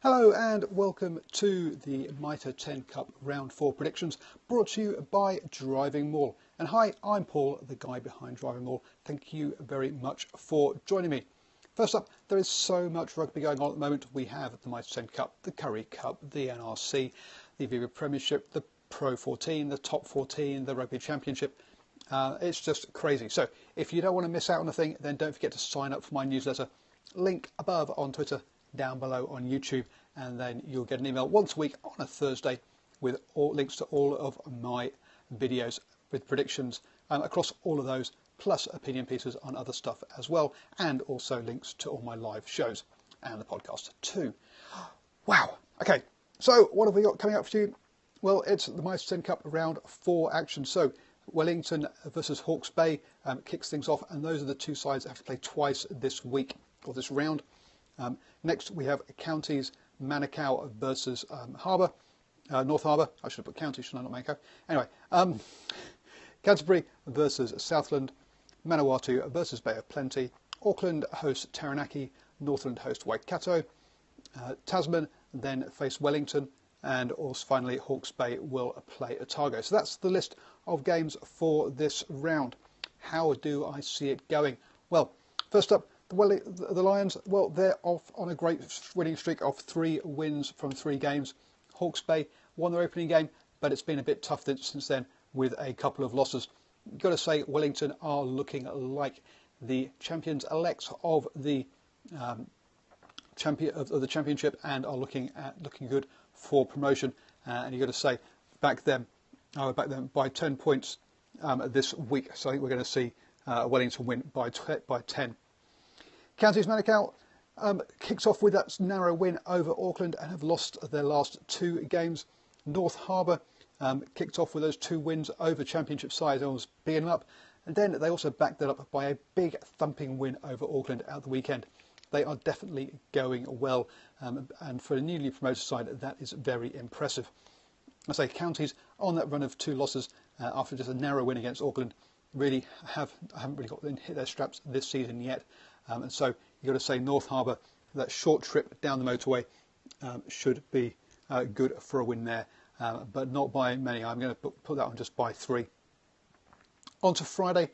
Hello and welcome to the Mitre10 Cup Round 4 predictions, brought to you by DrivingMaul. And hi, I'm Paul, the guy behind DrivingMaul. Thank you very much for joining me. First up, there is so much rugby going on at the moment. We have the Mitre10 Cup, the Currie Cup, the NRC, the Aviva Premiership, the Pro 14, the Top 14, the Rugby Championship. It's just crazy. So if you don't want to miss out on a thing, then don't forget to sign up for my newsletter. Link above on Twitter, down below on YouTube, and then you'll get an email once a week on a Thursday with all links to all of my videos with predictions across all of those, plus opinion pieces on other stuff as well, and also links to all my live shows and the podcast too. Wow. Okay, so what have we got coming up for you? Well, it's the Mitre10 Cup Round 4 action. So Wellington versus Hawke's Bay kicks things off, and those are the two sides that have to play twice this week or this round. Next, we have Counties Manukau versus Harbour, North Harbour. I should have put Counties, shouldn't I, not Manukau? Anyway, Canterbury versus Southland, Manawatu versus Bay of Plenty, Auckland host Taranaki, Northland host Waikato, Tasman then face Wellington, and also finally Hawke's Bay will play Otago. So that's the list of games for this round. How do I see it going? Well, first up, the Lions, well, they're off on a great winning streak of 3 wins from 3 games. Hawke's Bay won their opening game, but it's been a bit tough since then with a couple of losses. You've got to say Wellington are looking like the champions-elect of the championship and are looking good for promotion. And you've got to say back them by 10 points this week. So I think we're going to see Wellington win by 10. Counties Manukau kicks off with that narrow win over Auckland and have lost their last 2 games. North Harbour kicked off with those 2 wins over championship sides, almost bigging them up. And then they also backed that up by a big thumping win over Auckland at the weekend. They are definitely going well, and for a newly promoted side, that is very impressive. I say Counties on that run of 2 losses after just a narrow win against Auckland really haven't really hit their straps this season yet. And so you've got to say North Harbour, that short trip down the motorway should be good for a win there, but not by many. I'm going to put that on just by 3. On to Friday,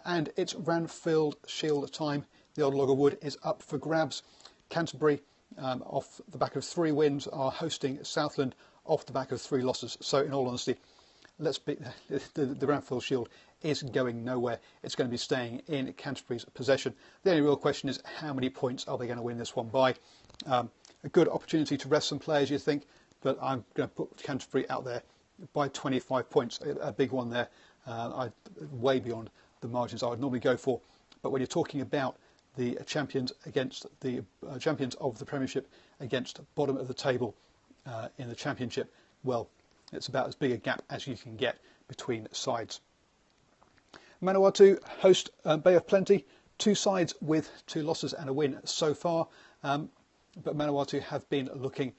and it's Ranfield Shield time. The old log of wood is up for grabs. Canterbury, off the back of 3 wins, are hosting Southland off the back of 3 losses. So in all honesty, the Ranfield Shield is going nowhere. It's going to be staying in Canterbury's possession. The only real question is how many points are they going to win this one by? A good opportunity to rest some players, you think, but I'm going to put Canterbury out there by 25 points. A big one there, way beyond the margins I would normally go for. But when you're talking about the champions against the champions of the Premiership against bottom of the table in the Championship, well, it's about as big a gap as you can get between sides. Manawatu host Bay of Plenty, 2 sides with 2 losses and a win so far, but Manawatu have been looking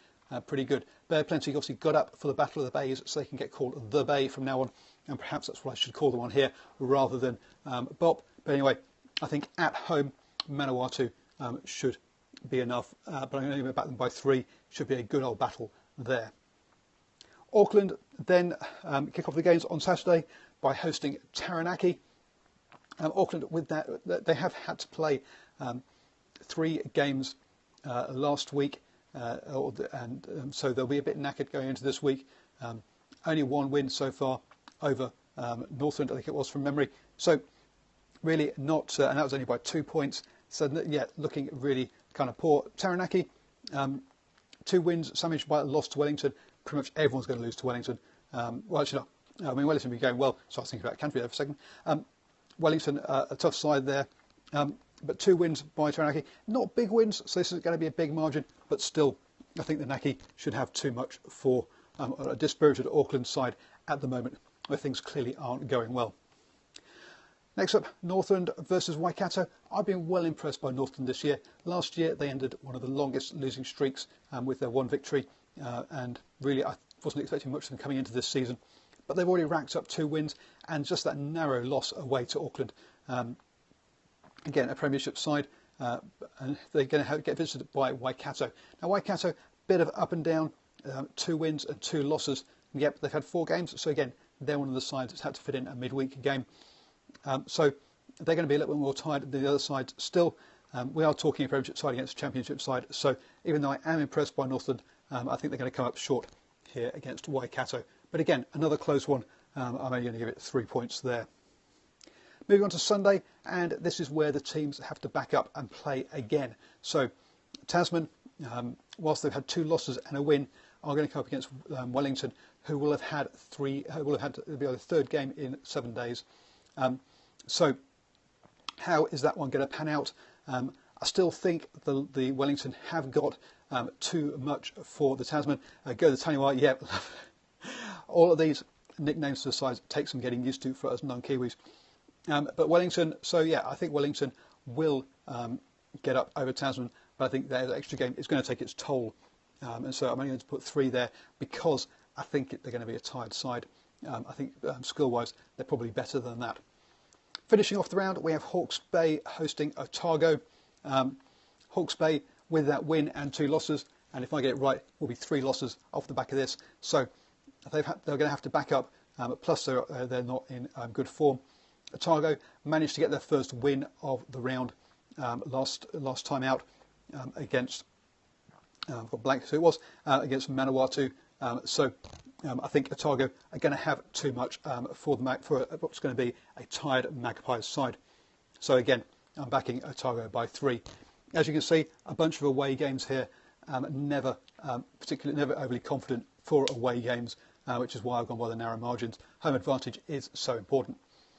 pretty good. Bay of Plenty obviously got up for the Battle of the Bays, so they can get called the Bay from now on, and perhaps that's what I should call them on here rather than Bop. But anyway, I think at home Manawatu should be enough, but I'm going to back them by 3. Should be a good old battle there. Auckland then kick off the games on Saturday by hosting Taranaki. Auckland, with that, they have had to play 3 games last week, and so they'll be a bit knackered going into this week. Only 1 win so far over Northland, I think it was from memory. So really not, and that was only by 2 points. So yeah, looking really kind of poor. Taranaki, 2 wins, sandwiched by a loss to Wellington. Pretty much everyone's going to lose to Wellington. Well, actually not. I mean, Wellington will be going well, so I was thinking about Canterbury there for a second. Wellington, a tough side there, but 2 wins by Taranaki. Not big wins, so this is going to be a big margin, but still, I think the Naki should have too much for a dispirited Auckland side at the moment, where things clearly aren't going well. Next up, Northland versus Waikato. I've been well impressed by Northland this year. Last year, they ended one of the longest losing streaks with their 1 victory, and really I wasn't expecting much of them coming into this season. But they've already racked up 2 wins and just that narrow loss away to Auckland. Again, a Premiership side, and they're going to get visited by Waikato. Now, Waikato, bit of up and down, 2 wins and 2 losses. Yep, they've had 4 games, so again, they're one of the sides that's had to fit in a midweek game. So they're going to be a little bit more tired than the other sides. Still, we are talking a Premiership side against a Championship side, so even though I am impressed by Northland, I think they're going to come up short here against Waikato. But again, another close one. I'm only going to give it 3 points there. Moving on to Sunday, and this is where the teams have to back up and play again. So Tasman, whilst they've had 2 losses and a win, are going to come up against Wellington, who will have had it'll be their 3rd game in 7 days. So how is that one going to pan out? I still think the Wellington have got too much for the Tasman. Go the Taniwha, yeah. All of these nicknames to the sides take some getting used to for us non-Kiwis. But Wellington, so yeah, I think Wellington will get up over Tasman, but I think their extra game is going to take its toll. And so I'm only going to put 3 there because I think they're going to be a tired side. I think skill-wise, they're probably better than that. Finishing off the round, we have Hawke's Bay hosting Otago. Hawke's Bay with that win and 2 losses, and if I get it right, will be 3 losses off the back of this. So they're going to have to back up, plus they're not in good form. Otago managed to get their first win of the round last time out against I've got blank who it was, against Manawatu. So I think Otago are going to have too much for what's going to be a tired Magpies side. So again, I'm backing Otago by 3. As you can see, a bunch of away games here. Never overly confident for away games, which is why I've gone by the narrow margins. Home advantage is so important.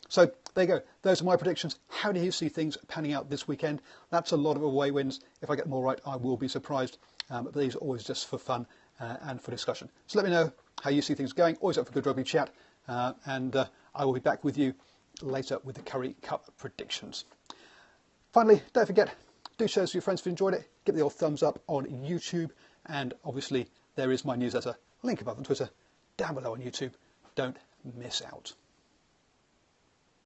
So there you go. Those are my predictions. How do you see things panning out this weekend? That's a lot of away wins. If I get them all right, I will be surprised. But these are always just for fun and for discussion. So let me know how you see things going. Always up for good rugby chat. And I will be back with you later with the Currie Cup predictions. Finally, don't forget, do share this with your friends if you enjoyed it. Give the old thumbs up on YouTube. And obviously, there is my newsletter. Link above on Twitter, down below on YouTube. Don't miss out.